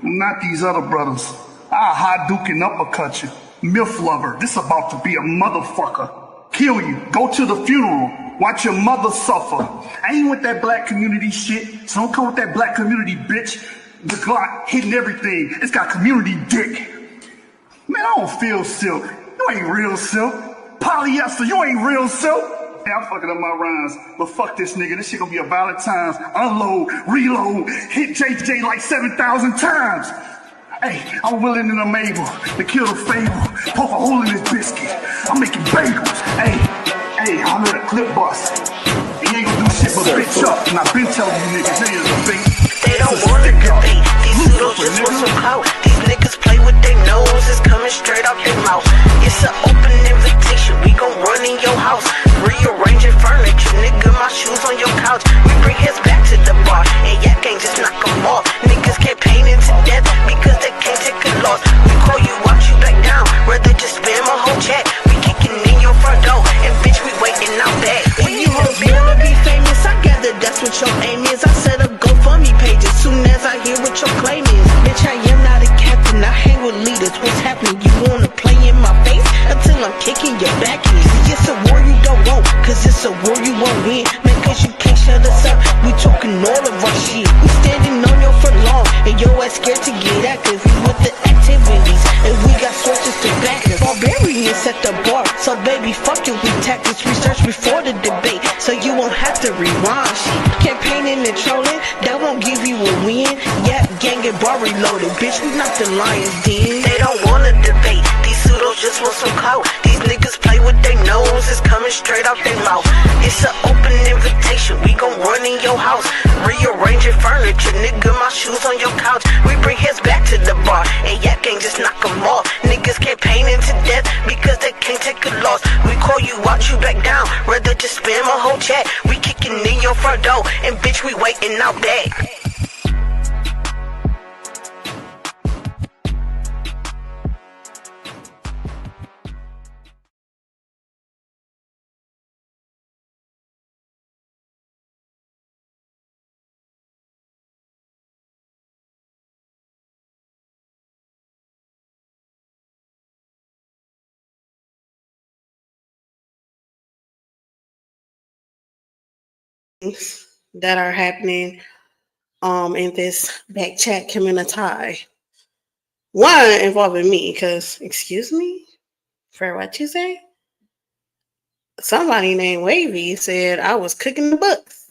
not these other brothers. I'll high duke and uppercut you. MILF lover, this about to be a motherfucker. Kill you, go to the funeral, watch your mother suffer. I ain't with that black community shit, so don't come with that black community, bitch. The Glock hitting everything, it's got community dick. Man, I don't feel silk. You ain't real silk. Polyester, you ain't real silk. Hey, I'm fucking up my rhymes, but fuck this nigga. This shit gonna be a Valentine's. Unload, reload, hit JJ like 7,000 times. Hey, I'm willing and I'm able to kill the fable. Poke a hole in this biscuit. I'm making bagels. Hey, I'm at a clip bust. He ain't gonna do shit but bitch up. And I've been telling you niggas, they is a bait. They don't wanna debate. These pseudos just want some clout. These niggas play with their nose. It's coming straight out their mouth. It's an open invitation. We gon' run in your house. Rearranging furniture. Nigga, my shoes on your couch. We bring his back to the bar. And y'all can't just knock them off. Niggas get painted to death because they can't take a loss. We call you out, you back down. Rather just spam a whole chat. We kicking in your front door. And bitch, we waiting out back. When you hoes wanna be famous, I gather that's what your aim is. I set up GoFundMe pages soon as I hear what your claim is. Bitch, I am not a captain, I hang with leaders. What's happening? You wanna play in my face until I'm kicking your back in. See, it's a war you don't want, cause it's a war you won't win. Man, cause you can't shut us up, we talking all of our shit. We standing on your for long, and your ass scared to get active. We with the activities, and we got sources to back us. Barbarians set the bar, so baby, fuck it, we tactics. Research before the debate, so you won't have to rewind shit. Campaigning and trolling, that won't give you a win. Yep, gang and bar reloaded, bitch, we not the Lions Den. They don't wanna debate, these pseudos just want some clout. These niggas play with their nose, it's coming straight out their mouth. It's an open invitation, we gon' run in your house. Rearranging furniture, nigga, my shoes on your couch. We bring his back to the bar, and y'all can't just knock them off. Niggas get painted to death because they can't take a loss. We call you out, you back down, rather just spam a whole chat. We kicking in your front door, and bitch, we waiting out back. That are happening in this back chat community. One involving me, because excuse me, for what you say? Somebody named Wavy said I was cooking the books.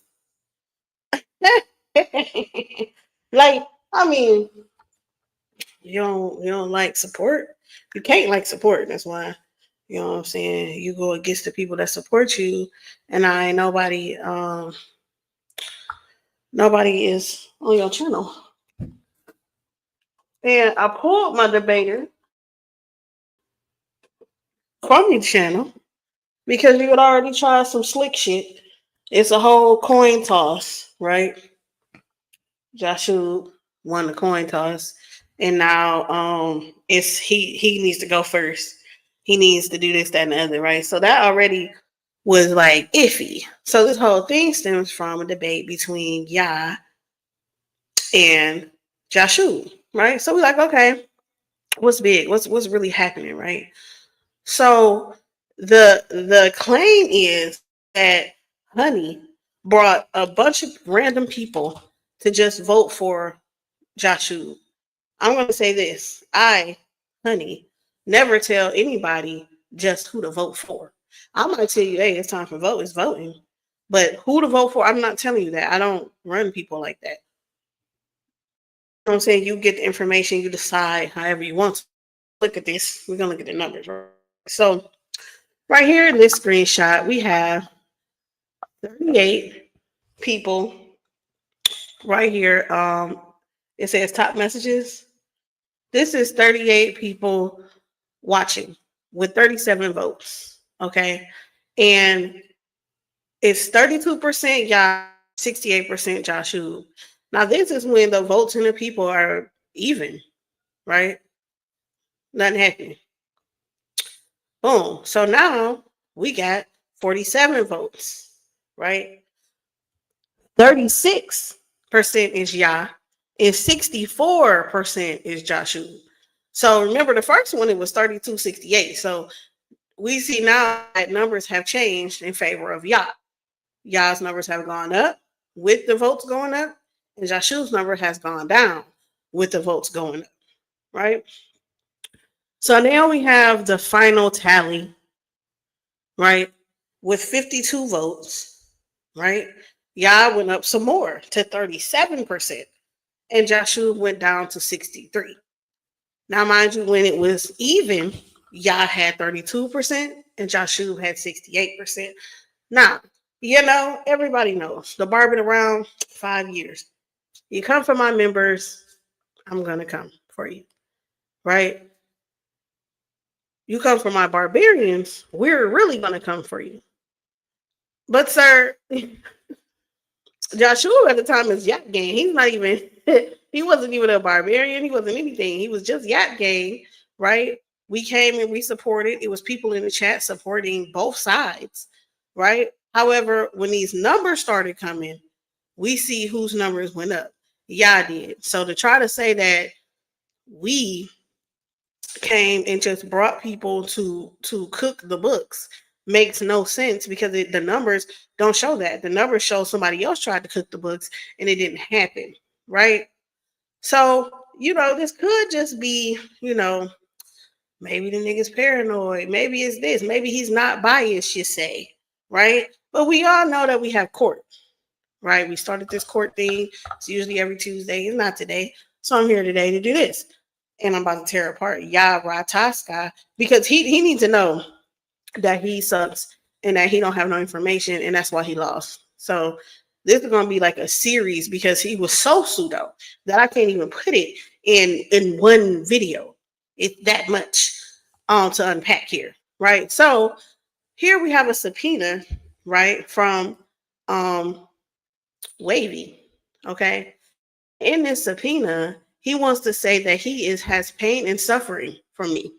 Like, I mean, you don't like support. You can't like support. That's why, you know what I'm saying, you go against the people that support you, and nobody is on your channel. And I pulled my debater from your channel because you had already tried some slick shit. It's a whole coin toss, right? Joshua won the coin toss, and now it's he needs to go first. He needs to do this, that, and the other, right? So that already was like iffy. So this whole thing stems from a debate between Ya and Joshua, right? So we're like, okay, what's big? What's really happening, right? So the claim is that Honey brought a bunch of random people to just vote for Joshua. I'm going to say this. Honey, never tell anybody just who to vote for. I might tell you, hey, it's time for vote. It's voting. But who to vote for, I'm not telling you that. I don't run people like that. You know what I'm saying? You get the information, you decide however you want to. Look at this. We're going to look at the numbers. Right? So right here in this screenshot, we have 38 people right here. It says top messages. This is 38 people watching with 37 votes. Okay. And it's 32% Ya, 68% Joshua. Now, this is when the votes and the people are even, right? Nothing happening. Boom. So now we got 47 votes, right? 36% is Ya and 64% is Joshua. So remember, the first one, it was 32-68. So we see now that numbers have changed in favor of Ya. Ya's numbers have gone up with the votes going up, and Joshua's number has gone down with the votes going up, right? So now we have the final tally, right? With 52 votes, right? Ya went up some more to 37%, and Joshua went down to 63%. Now, mind you, when it was even, Ya had 32% and Joshua had 68%. Now, everybody knows the bar been around 5 years. You come for my members, I'm going to come for you, right? You come for my barbarians, we're really going to come for you. But, sir, Joshua at the time is Yap Gang. He's not even, he wasn't even a barbarian. He wasn't anything. He was just Yap Gang, right? We came and we supported. It was people in the chat supporting both sides, right? However, when these numbers started coming, we see whose numbers went up. Ya did. So to try to say that we came and just brought people to cook the books makes no sense, because the numbers don't show that. The numbers show somebody else tried to cook the books and it didn't happen, right? So, this could just be, maybe the nigga's paranoid. Maybe it's this. Maybe he's not biased, you say, right? But we all know that we have court, right? We started this court thing. It's usually every Tuesday. It's not today. So I'm here today to do this. And I'm about to tear apart Ya Ratazakha, because he needs to know that he sucks and that he don't have no information, and that's why he lost. So this is going to be like a series, because he was so pseudo that I can't even put it in one video. It's that much to unpack here, right? So here we have a subpoena, right, from Wavy, okay? In this subpoena, he wants to say that he has pain and suffering from me.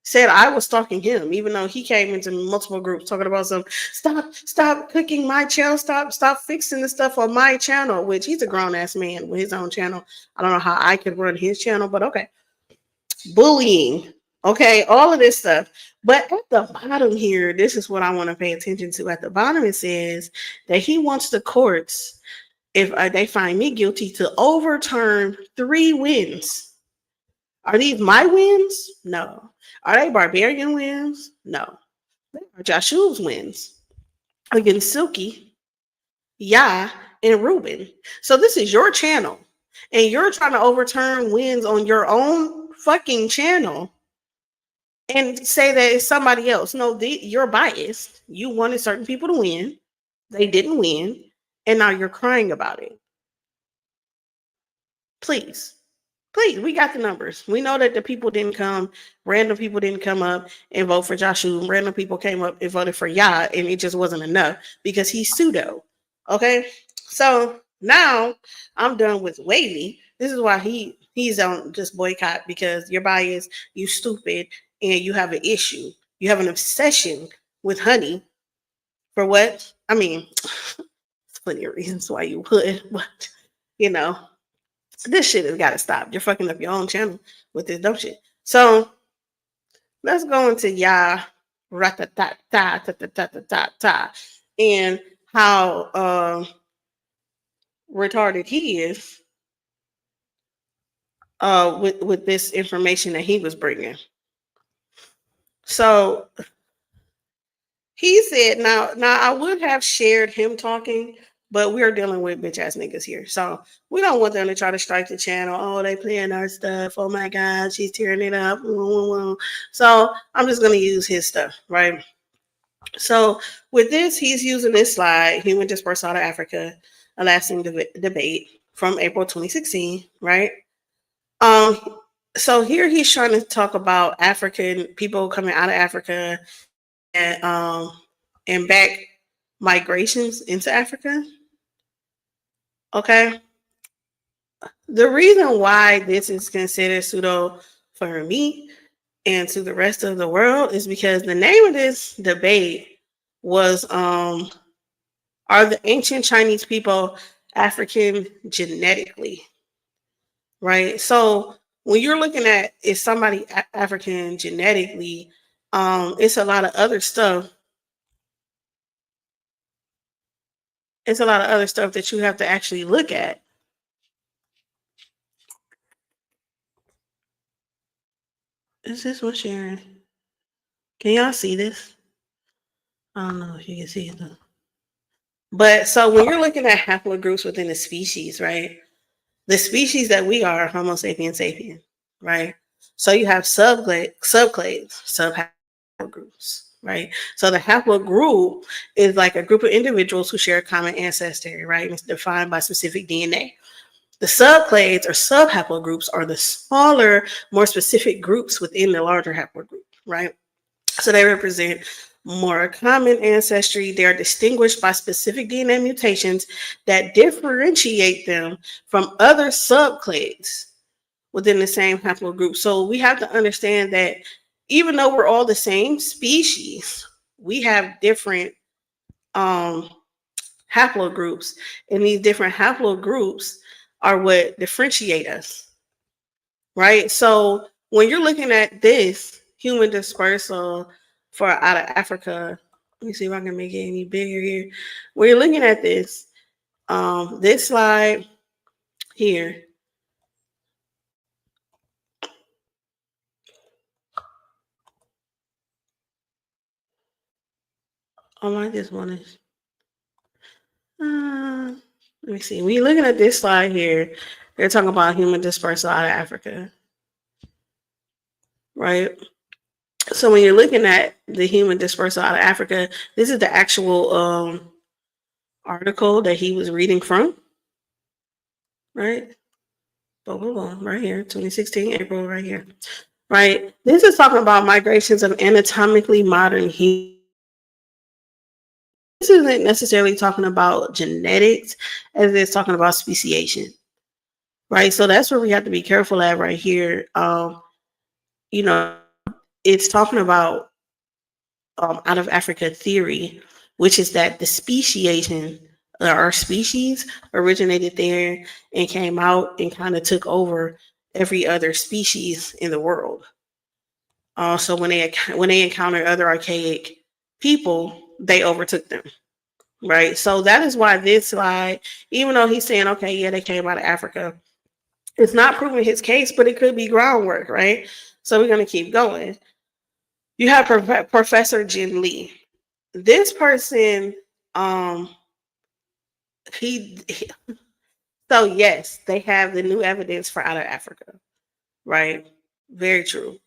Said I was stalking him, even though he came into multiple groups talking about stop cooking my channel, stop fixing the stuff on my channel, which he's a grown-ass man with his own channel. I don't know how I could run his channel, but okay. Bullying, okay, all of this stuff. But at the bottom here, this is what I want to pay attention to. At the bottom, it says that he wants the courts, if they find me guilty, to overturn 3 wins. Are these my wins? No. Are they barbarian wins? No. They are Joshua's wins against Silky, Ya, and Ruben. So this is your channel, and you're trying to overturn wins on your own fucking channel and say that it's somebody else. No, you're biased. You wanted certain people to win. They didn't win, and now you're crying about it. Please, we got the numbers. We know that the people didn't come, random people didn't come up and vote for Joshua. Random people came up and voted for Ya, and it just wasn't enough because he's pseudo. Okay, so now I'm done with Wavy. This is why he's on just boycott, because you're biased, you stupid, and you have an issue. You have an obsession with honey. For what? I mean, there's plenty of reasons why you would, but this shit has got to stop. You're fucking up your own channel with this dumb shit. So let's go into Ya Ratazakha and how retarded he is with this information that he was bringing. So he said, now I would have shared him talking, but we're dealing with bitch ass niggas here. So we don't want them to try to strike the channel. Oh, they playing our stuff. Oh my God, she's tearing it up. So I'm just going to use his stuff, right? So with this, he's using this slide. He went dispersed out of Africa, a lasting debate from April 2016, right? So here he's trying to talk about African people coming out of Africa and back migrations into Africa. Okay. The reason why this is considered pseudo for me and to the rest of the world is because the name of this debate was are the ancient Chinese people African genetically? right? So when you're looking at is somebody African genetically, it's a lot of other stuff. It's a lot of other stuff that you have to actually look at. Is this one sharing? Can y'all see this? I don't know if you can see it though. But so when you're looking at haplogroups within a species, right? The species that we are, Homo sapiens sapien, right? So you have subclades, subhaplogroups, right? So the haplogroup is like a group of individuals who share a common ancestry, right? It's defined by specific DNA. The subclades or subhaplogroups are the smaller, more specific groups within the larger haplogroup, right? So they represent more common ancestry. They are distinguished by specific DNA mutations that differentiate them from other subclades within the same haplogroup. So we have to understand that even though we're all the same species, we have different haplogroups, and these different haplogroups are what differentiate us, right? So when you're looking at this human dispersal for out of Africa, let me see if I can make it any bigger here. When you're looking at this slide here, I just want to. Let me see. When you're looking at this slide here, they're talking about human dispersal out of Africa, right? So when you're looking at the human dispersal out of Africa, this is the actual article that he was reading from, right? Boom, right here, 2016, April, right here, right? This is talking about migrations of anatomically modern humans. This isn't necessarily talking about genetics as it's talking about speciation, right? So that's where we have to be careful at right here. You know, it's talking about out of Africa theory, which is that the speciation our species originated there and came out and kind of took over every other species in the world. So when they encountered other archaic people, they overtook them, right? So that is why this slide, even though he's saying, okay, yeah, they came out of Africa, it's not proving his case, but it could be groundwork, right? So we're going to keep going. You have Professor Jin Lee. This person, he so yes, they have the new evidence for out of Africa, right? Very true.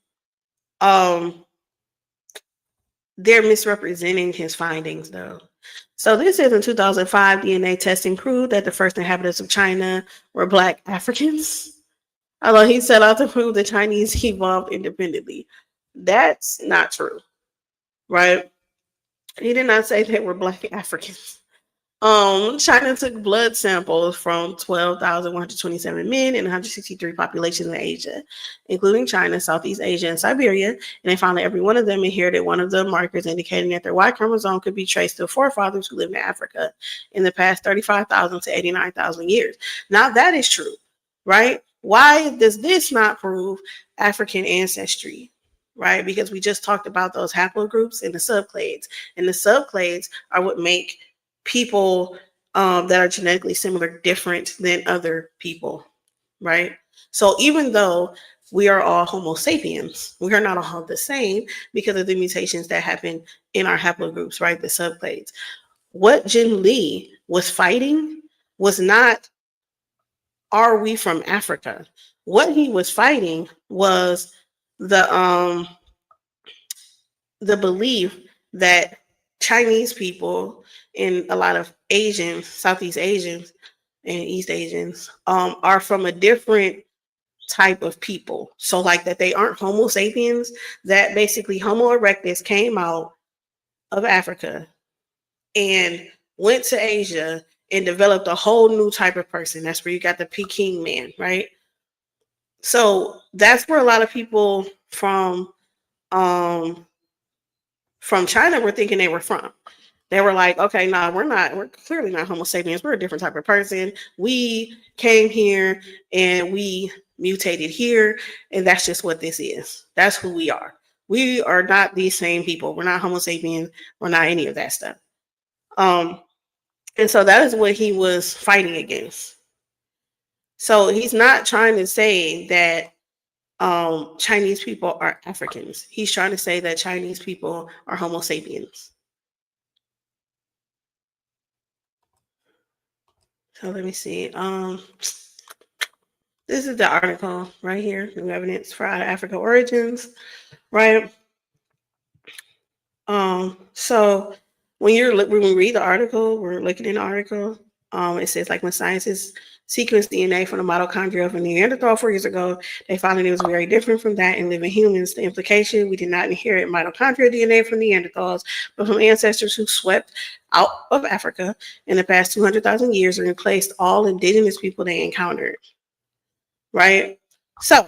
They're misrepresenting his findings though. So this is in 2005, DNA testing proved that the first inhabitants of China were Black Africans. Although he set out to prove the Chinese evolved independently. That's not true, right? He did not say they were Black Africans. China took blood samples from 12,127 men and 163 populations in Asia, including China, Southeast Asia, and Siberia, and they found that every one of them inherited one of the markers indicating that their Y chromosome could be traced to forefathers who lived in Africa in the past 35,000 to 89,000 years. Now that is true, right? Why does this not prove African ancestry? Right? Because we just talked about those haplogroups and the subclades, and the subclades are what make people that are genetically similar different than other people, right? So even though we are all Homo sapiens, we are not all the same because of the mutations that happen in our haplogroups, right? The subclades. What Jin Lee was fighting was not, are we from Africa? What he was fighting was the belief that Chinese people and a lot of Asians, Southeast Asians and East Asians, are from a different type of people. So like that they aren't Homo sapiens, that basically Homo erectus came out of Africa and went to Asia and developed a whole new type of person. That's where you got the Peking man, right? So that's where a lot of people from China were thinking they were from. They were like, okay, no, we're clearly not Homo sapiens. We're a different type of person. We came here and we mutated here, and that's just what this is. That's who we are. We are not these same people. We're not Homo sapiens. We're not any of that stuff. And so that is what he was fighting against. So he's not trying to say that Chinese people are Africans. He's trying to say that Chinese people are Homo sapiens. So let me see. This is the article right here, New Evidence for Out of Africa Origins, right? So when we read the article, we're looking in the article. It says like when scientists sequenced DNA from the mitochondria of a Neanderthal 4 years ago, they found that it was very different from that in living humans. The implication: we did not inherit mitochondrial DNA from Neanderthals, but from ancestors who swept out of Africa in the past 200,000 years and replaced all indigenous people they encountered. Right? So,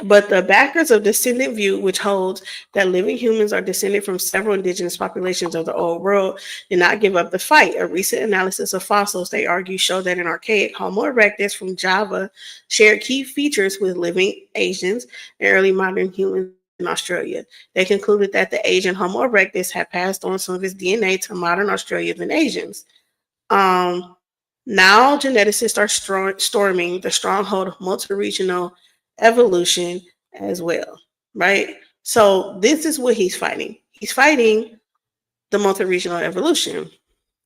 but the backers of descendant view, which holds that living humans are descended from several indigenous populations of the old world, did not give up the fight. A recent analysis of fossils, they argue, showed that an archaic Homo erectus from Java shared key features with living Asians and early modern humans in Australia. They concluded that the Asian Homo erectus had passed on some of his DNA to modern Australians and Asians. Now geneticists are storming the stronghold of multi-regional evolution as well, right? So this is what he's fighting. He's fighting the multi-regional evolution.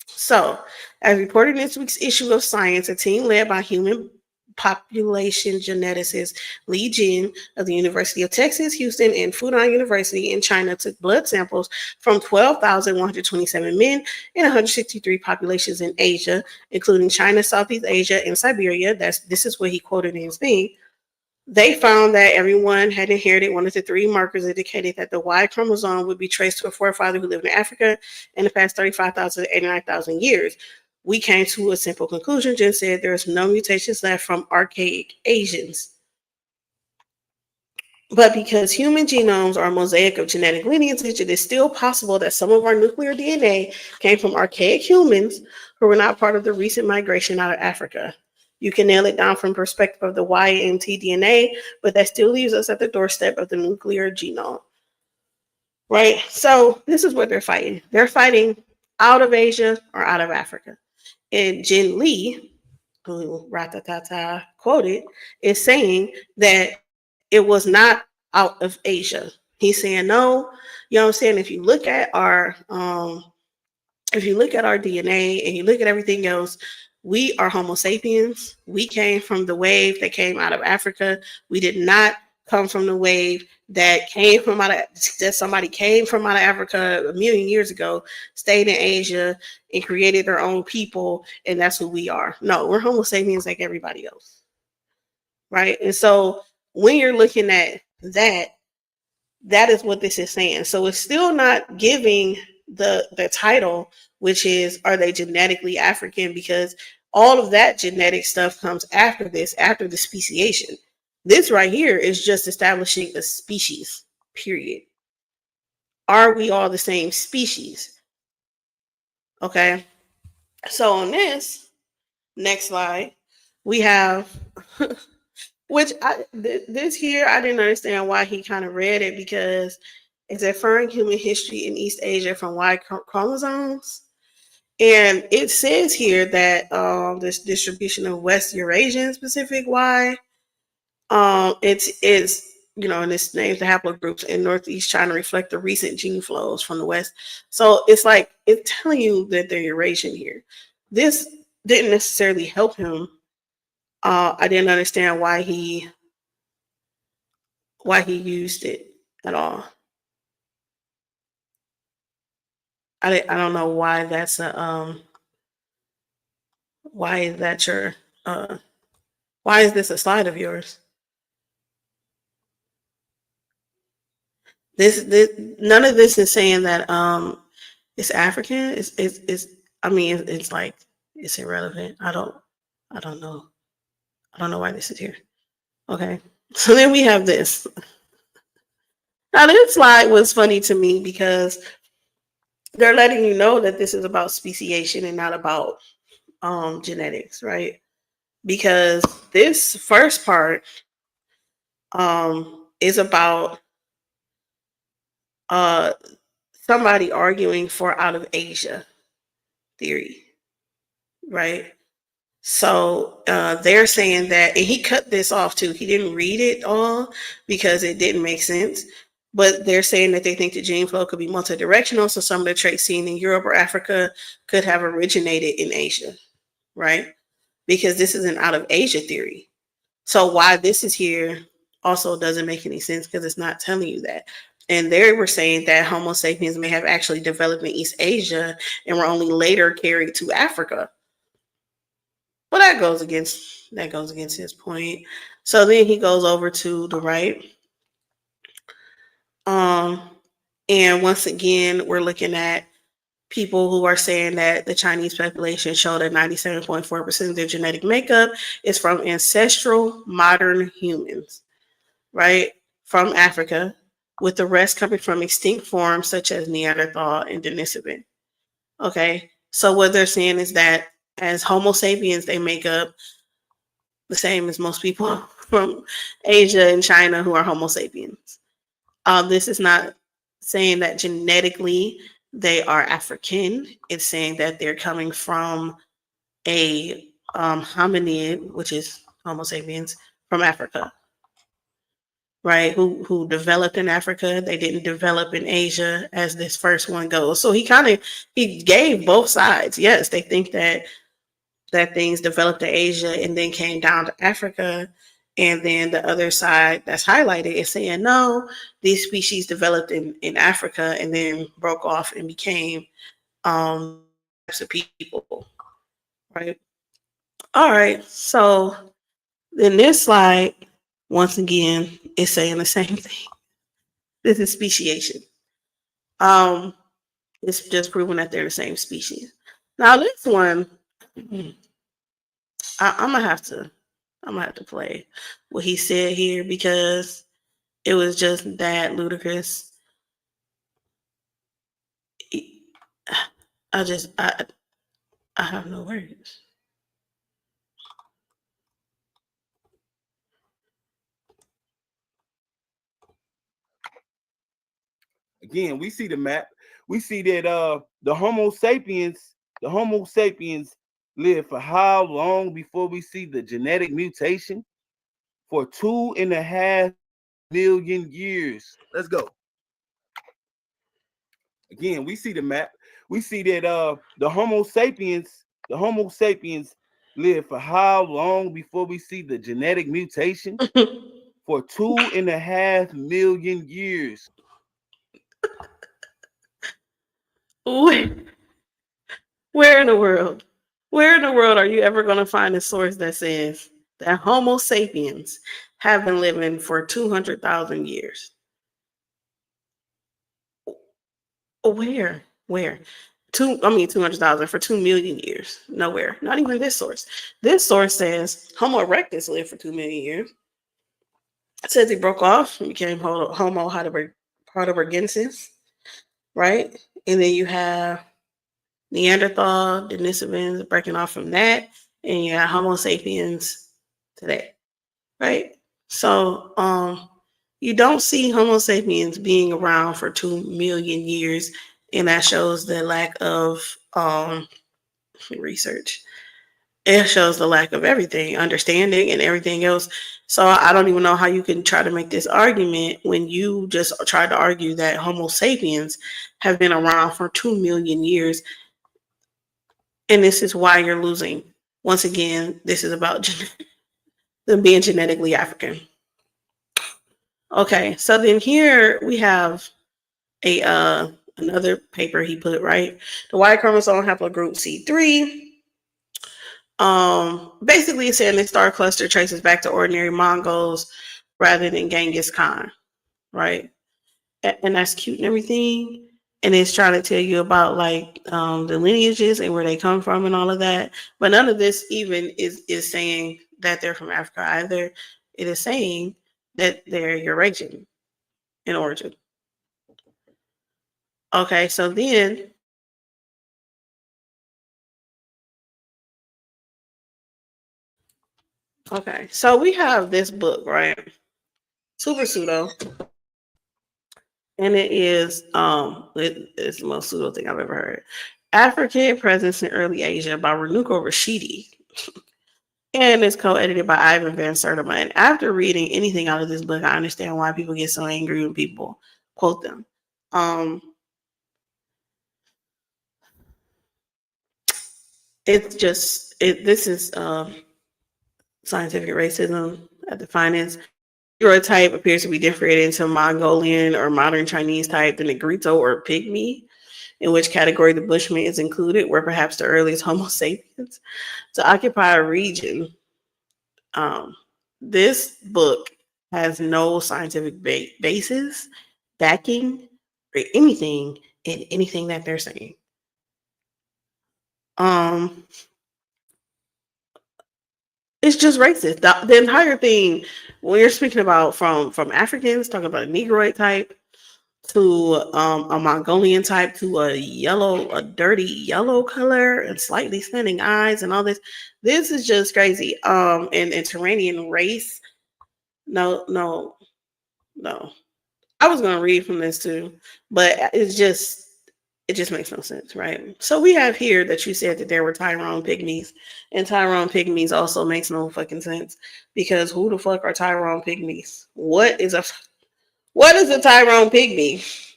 So, as reported in this week's issue of Science, a team led by human population geneticist Li Jin of the University of Texas, Houston, and Fudan University in China took blood samples from 12,127 men in 163 populations in Asia, including China, Southeast Asia, and Siberia. This is what he quoted in his thing. They found that everyone had inherited one of the three markers indicated that the Y chromosome would be traced to a forefather who lived in Africa in the past 35,000 to 89,000 years. We came to a simple conclusion. Jen said there's no mutations left from archaic Asians. But because human genomes are a mosaic of genetic lineages, it is still possible that some of our nuclear DNA came from archaic humans who were not part of the recent migration out of Africa. You can nail it down from perspective of the Y and T DNA, but that still leaves us at the doorstep of the nuclear genome. Right? So this is what they're fighting. They're fighting out of Asia or out of Africa. And Jin Lee, who Ratazakha quoted, is saying that it was not out of Asia. He's saying no. You know what I'm saying? If you look at our DNA and you look at everything else, we are Homo sapiens. We came from the wave that came out of Africa. We did not come from the wave that somebody came from out of Africa a million years ago, stayed in Asia and created their own people, and that's who we are. No, we're Homo sapiens like everybody else. Right? And so when you're looking at that is what this is saying. So it's still not giving the title, which is, are they genetically African? Because all of that genetic stuff comes after this, after the speciation. This right here is just establishing a species, period. Are we all the same species? Okay. So on this next slide, we have, this here, I didn't understand why he kind of read it, because it's inferring human history in East Asia from Y chromosomes. And it says here that this distribution of West Eurasian specific Y, it's and this names the haplogroups in Northeast China reflect the recent gene flows from the West. So it's like, it's telling you that they're Eurasian here. This didn't necessarily help him. I didn't understand why he used it at all. I don't know why that's why is that your why is this a slide of yours? This none of this is saying that it's African. It's like, it's irrelevant. I don't know. I don't know why this is here. Okay. So then we have this. Now this slide was funny to me because they're letting you know that this is about speciation and not about genetics, right? Because this first part is about uh somebody arguing for out of Asia theory, right? So they're saying that, and he cut this off too. He didn't read it all because it didn't make sense. But they're saying that they think the gene flow could be multidirectional. So some of the traits seen in Europe or Africa could have originated in Asia, right? Because this is an out of Asia theory. So why this is here also doesn't make any sense because it's not telling you that. And they were saying that Homo sapiens may have actually developed in East Asia and were only later carried to Africa. Well, that goes against his point. So then he goes over to the right. And once again, we're looking at people who are saying that the Chinese population showed that 97.4% of their genetic makeup is from ancestral modern humans, right? From Africa, with the rest coming from extinct forms such as Neanderthal and Denisovan. Okay, so what they're saying is that as Homo sapiens, they make up the same as most people from Asia and China who are Homo sapiens. This is not saying that genetically they are African. It's saying that they're coming from a hominid, which is Homo sapiens, from Africa, right? Who developed in Africa. They didn't develop in Asia, as this first one goes. So he gave both sides. Yes, they think that things developed in Asia and then came down to Africa. And then the other side that's highlighted is saying, no, these species developed in Africa and then broke off and became types of people, right? All right. So then this slide, once again, is saying the same thing. This is speciation. It's just proving that they're the same species. Now this one, I'm gonna have to play what he said here because it was just that ludicrous. I have no words. Again, we see the map. We see that the Homo sapiens lived for how long before we see the genetic mutation? For 2.5 million years. Let's go. Again, we see the map. We see that the Homo sapiens lived for how long before we see the genetic mutation? For 2.5 million years. Where in the world? Where in the world are you ever going to find a source that says that Homo sapiens have been living for 200,000 years? Where? 200,000 for 2 million years. Nowhere. Not even this source. This source says Homo erectus lived for 2 million years. It says he broke off and became Homo heidelbergensis, right? And then you have Neanderthal, Denisovans breaking off from that, and you have Homo sapiens today, right? So you don't see Homo sapiens being around for 2 million years, and that shows the lack of research. It shows the lack of everything, understanding and everything else. So I don't even know how you can try to make this argument when you just tried to argue that Homo sapiens have been around for 2 million years. And this is why you're losing. Once again, this is about them being genetically African. Okay, so then here we have a another paper he put, right? The Y chromosome haplogroup C3. Basically saying the star cluster traces back to ordinary Mongols rather than Genghis Khan, right? And that's cute and everything. And it's trying to tell you about like the lineages and where they come from and all of that. But none of this even is saying that they're from Africa either. It is saying that they're Eurasian in origin. Okay, so then Okay, so we have this book, right? Super pseudo, and it's the most pseudo thing I've ever heard. African Presence in Early Asia by Renuko Rashidi. And it's co-edited by Ivan Van Sertima. And after reading anything out of this book, I understand why people get so angry when people quote them. It's just this is scientific racism at the finest. Negroid type appears to be differentiated into Mongolian or modern Chinese type, the Negrito or Pygmy, in which category the Bushman is included, were perhaps the earliest Homo sapiens to occupy a region. This book has no scientific basis, backing, or anything in anything that they're saying. It's just racist. The entire thing, when you're speaking about from Africans, talking about a Negroid type to a Mongolian type to a dirty yellow color and slightly thinning eyes and all this. This is just crazy. And Turanian race. No. I was gonna read from this too, but it just makes no sense, right? So we have here that you said that there were Tyrone pygmies, and Tyrone pygmies also makes no fucking sense because who the fuck are Tyrone pygmies? What is a Tyrone pygmy?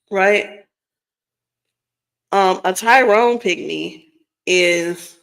Right? A Tyrone pygmy is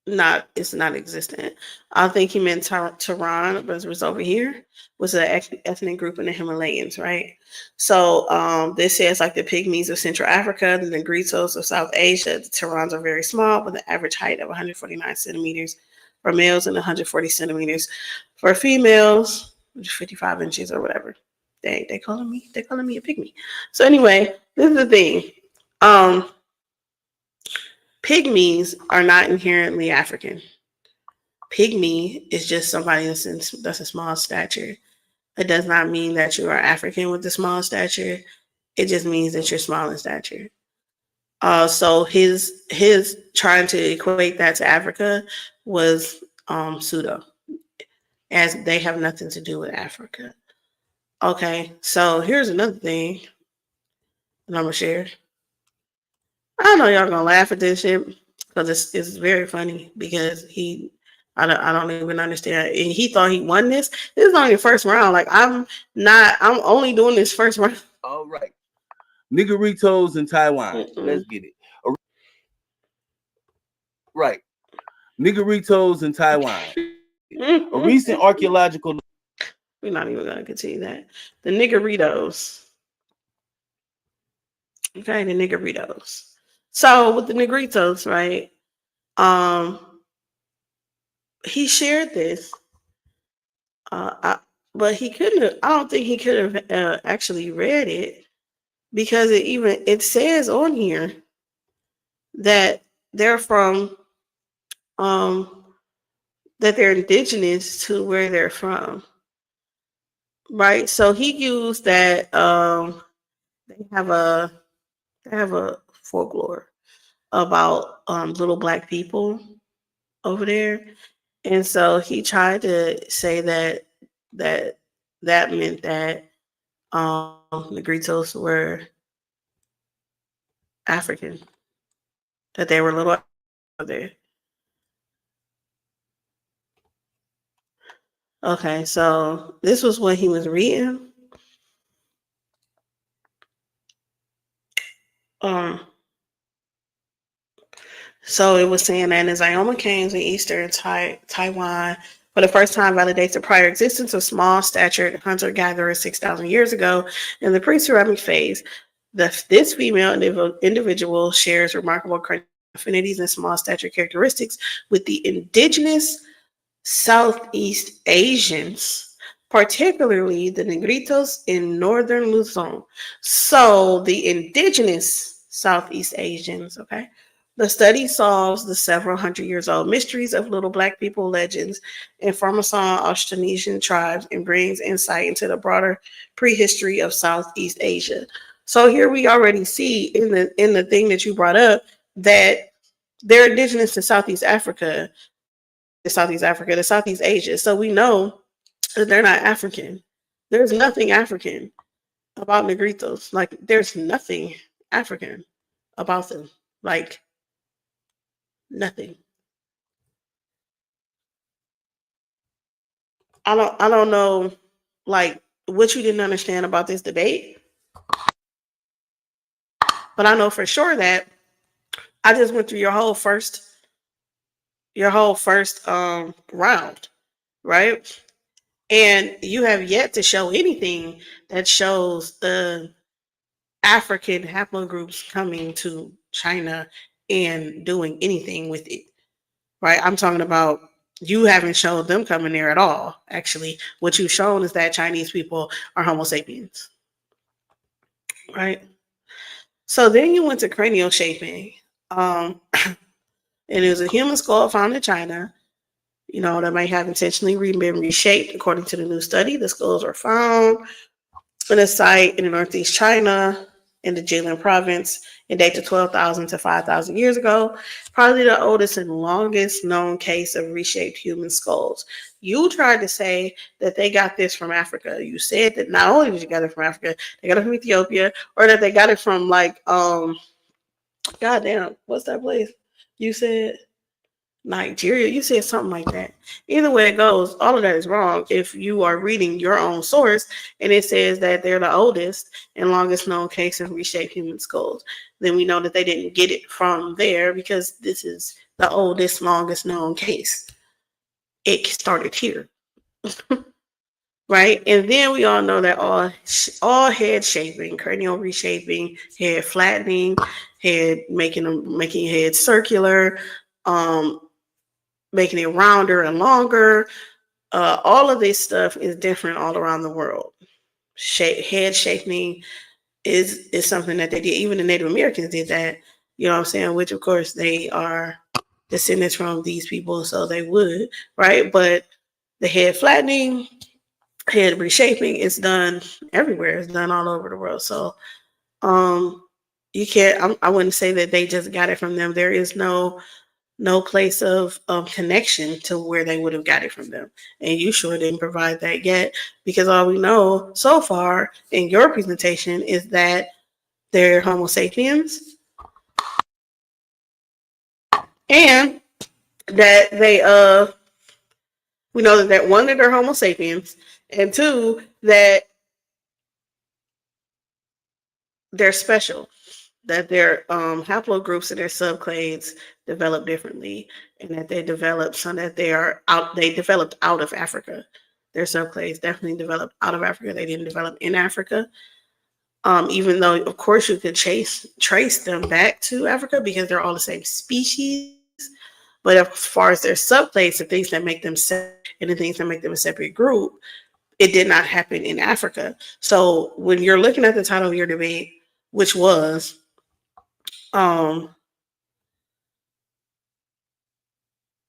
not existent. I think he meant Tehran, but it was over here, was an ethnic group in the Himalayas, right? So this says like the Pygmies of Central Africa, the Negritos of South Asia. The Tehrans are very small with an average height of 149 centimeters for males and 140 centimeters for females, which is 55 inches or whatever. They calling me a pygmy. So anyway, this is the thing. Pygmies are not inherently African. Pygmy is just somebody that's a small stature. It does not mean that you are African with a small stature. It just means that you're small in stature. So his trying to equate that to Africa was pseudo, as they have nothing to do with Africa. Okay, so here's another thing that I'm gonna share. I know y'all gonna laugh at this shit because it's very funny because I don't even understand. And he thought he won this. This is only the first round. Like I'm only doing this first round. All right. Niggeritos in Taiwan. Let's get it. Right. Niggeritos in Taiwan. A recent archaeological. We're not even gonna continue that. The niggeritos. Okay, the niggeritos. So with the negritos, right? He shared this, but he couldn't have, I don't think he could have actually read it because it says on here that they're from that they're indigenous to where they're from, right? So he used that they have a folklore about little black people over there. And so he tried to say that meant that Negritos were African, that they were little out there. Okay, so this was what he was reading. So it was saying that Nzioma caves in eastern Taiwan for the first time validates the prior existence of small-statured hunter-gatherers 6,000 years ago in the pre-ceramic phase. This female individual shares remarkable affinities and small-stature characteristics with the indigenous Southeast Asians, particularly the Negritos in northern Luzon. So the indigenous Southeast Asians, okay? The study solves the several hundred years old mysteries of little black people legends and Formosan Austronesian tribes and brings insight into the broader prehistory of Southeast Asia. So here we already see in the thing that you brought up that they're indigenous to Southeast Africa. Southeast Africa, to Southeast Asia. So we know that they're not African. There's nothing African about Negritos. Like, there's nothing African about them. Like, nothing. I don't know, like, what you didn't understand about this debate, but I know for sure that I just went through your whole first round, right? And you have yet to show anything that shows the African haplogroups coming to China and doing anything with it, right? I'm talking about, you haven't showed them coming there at all. Actually, what you've shown is that Chinese people are Homo sapiens, right? So then you went to cranial shaping. And it was a human skull found in China, that may have intentionally been reshaped. According to the new study, the skulls were found in a site in northeast China in the Jilin province and date to 12,000 to 5,000 years ago. Probably the oldest and longest known case of reshaped human skulls. You tried to say that they got this from Africa. You said that not only did you get it from Africa, they got it from Ethiopia, or that they got it from, like, goddamn, what's that place? You said Nigeria. You said something like that. Either way it goes, all of that is wrong if you are reading your own source and it says that they're the oldest and longest known case of reshaped human skulls. Then we know that they didn't get it from there, because this is the oldest, longest known case. It started here. Right? And then we all know that all head shaping, cranial reshaping, head flattening, head making head circular, making it rounder and longer. All of this stuff is different all around the world. Head shaping is something that they did. Even the Native Americans did that, you know what I'm saying? Which, of course, they are descendants from these people, so they would, right? But the head flattening, head reshaping is done everywhere. It's done all over the world. So you can't, I wouldn't say that they just got it from them. There is no place of connection to where they would have got it from them. And you sure didn't provide that yet, because all we know so far in your presentation is that they're Homo sapiens and that we know that one, that they're Homo sapiens, and two, that they're special, that their haplogroups and their subclades develop differently, and that they developed so that they developed out of Africa. Their subclades definitely developed out of Africa. They didn't develop in Africa. Even though, of course, you could trace them back to Africa because they're all the same species. But as far as their subclades, the things that make them separate and the things that make them a separate group, it did not happen in Africa. So when you're looking at the title of your debate, which was are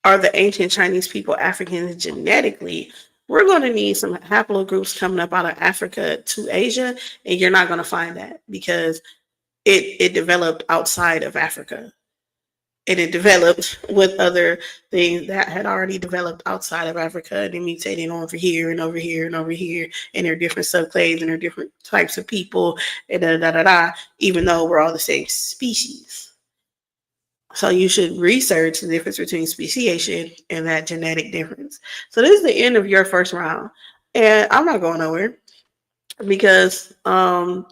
the ancient Chinese people Africans genetically, we're going to need some haplogroups coming up out of Africa to Asia, and you're not going to find that because it developed outside of Africa. And it developed with other things that had already developed outside of Africa, and then mutating over here and over here and over here, and there are different subclades and there are different types of people, and even though we're all the same species. So you should research the difference between speciation and that genetic difference. So this is the end of your first round, and I'm not going nowhere because probably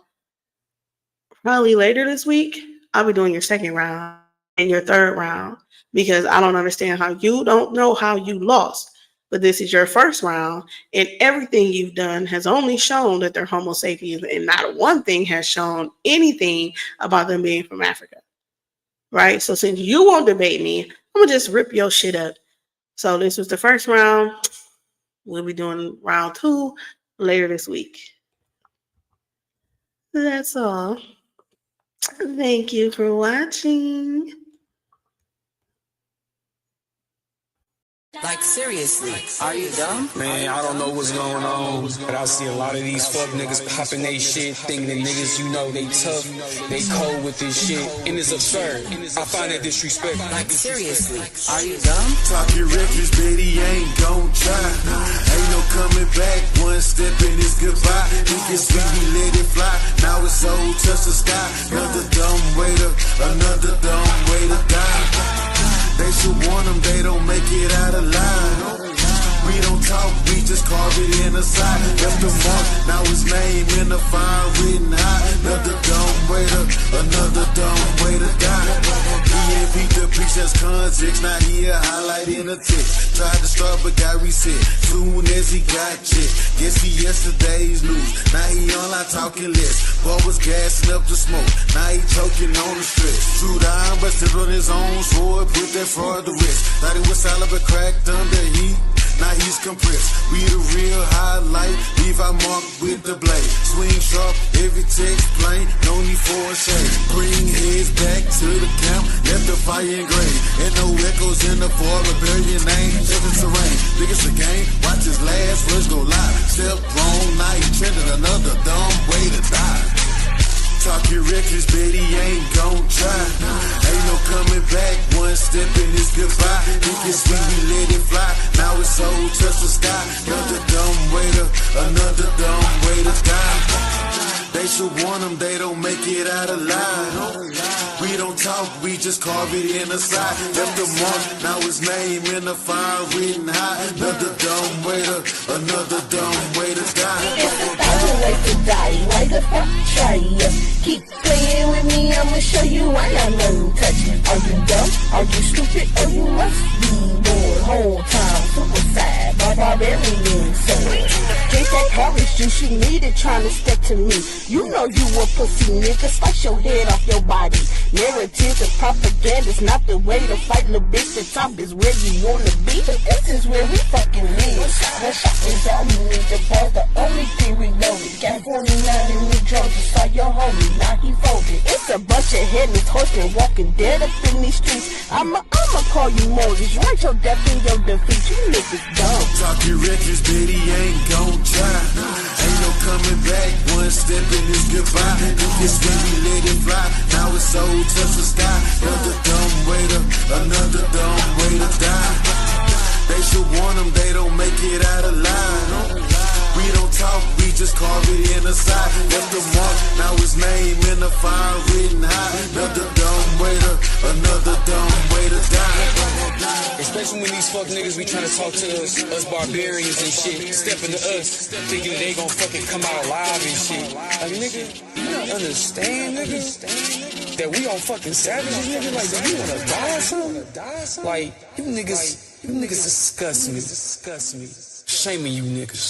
later this week I'll be doing your second round and your third round, because I don't understand how you don't know how you lost. But this is your first round, and everything you've done has only shown that they're Homo sapiens, and not one thing has shown anything about them being from Africa. Right? So since you won't debate me, I'm gonna just rip your shit up. So this was the first round. We'll be doing round 2 later this week. That's all. Thank you for watching. Like seriously, are you dumb? Man, I don't know what's going on, but I see a lot of these fuck niggas popping they shit, thinking that niggas, you know, they tough, they cold with this shit, and it's absurd. I find that disrespectful. Like seriously, are you dumb? Talking reckless, Betty ain't gon' try. Ain't no coming back, one step and it's goodbye. Think it's sweet, we let it fly. Now it's soul, touch the sky. Another dumb way to die. They should warn them, they don't make it out alive. We don't talk, we just carve it in the side. Left the mark, now his name in the fire written high. Another dumb way to die. He ain't beat the piece as context, now he a highlight in the text. Tried to start but got reset, soon as he got checked. Guess he yesterday's news, now he online talking less. Boy was gassing up the smoke, now he choking on the stress. True down, but still on his own sword, put that fraud to rest. Thought he was solid but cracked under heat. Now he's compressed, we the real highlight. Leave our mark with the blade. Swing sharp, every text plain, no need for a shade. Bring heads back to the camp, left the fire engraved. And no echoes in the floor, rebellion name, just the terrain. Think it's a game, watch his last words go live. Step wrong, now he trending, another dumb way to die. Talking reckless, Betty ain't gon' try. Ain't no coming back, one step and it's goodbye. Think it's sweet, we let it fly. Now it's soul, touch the sky. Another dumb way to die. They should warn them, they don't make it out alive. We don't talk, we just carve it in the side. Left the mark, now his name in the fire written high. Another dumb way to die. It's a thousand ways to die. Why the fuck try ya? Keep playing with me, I'ma show you why I'm untouched. Are you dumb? Are you stupid? Or you must be bored? Whole time suicide by barbarian sword. Drink that orange juice, you need it trying to stick to me. You know you a pussy nigga, slice your head off your body. Narratives and propaganda's not the way to fight, little bitch. The top is where you wanna be, but this is where we fucking live. When shot is all you need to ball, the only thing we loaded. Got 49 in the drugs, you saw your homie, now he folded. It's a bunch of headless horsemen walking dead up in these streets. I'ma call you Moses, write your death in your defeat. You niggas dumb. Talking reckless, Betty ain't gon' try. Ain't no coming back, one step and it's goodbye. Think it's when we let it fly, now it's soul, touch the sky. Another dumb way to die. They should warn them, they don't make it out alive. We don't talk, we just carve it in the side. Left the mark, now his name in the fire written high. Another dumb way to die. Especially when these fuck niggas be trying to talk to us barbarians and shit, stepping to us, thinking that they gon' fucking come out alive and shit. Like, nigga, you don't understand, nigga, that we all fucking savages, nigga. Like, do you wanna die or something? Like, you niggas disgust me. Shaming you niggas.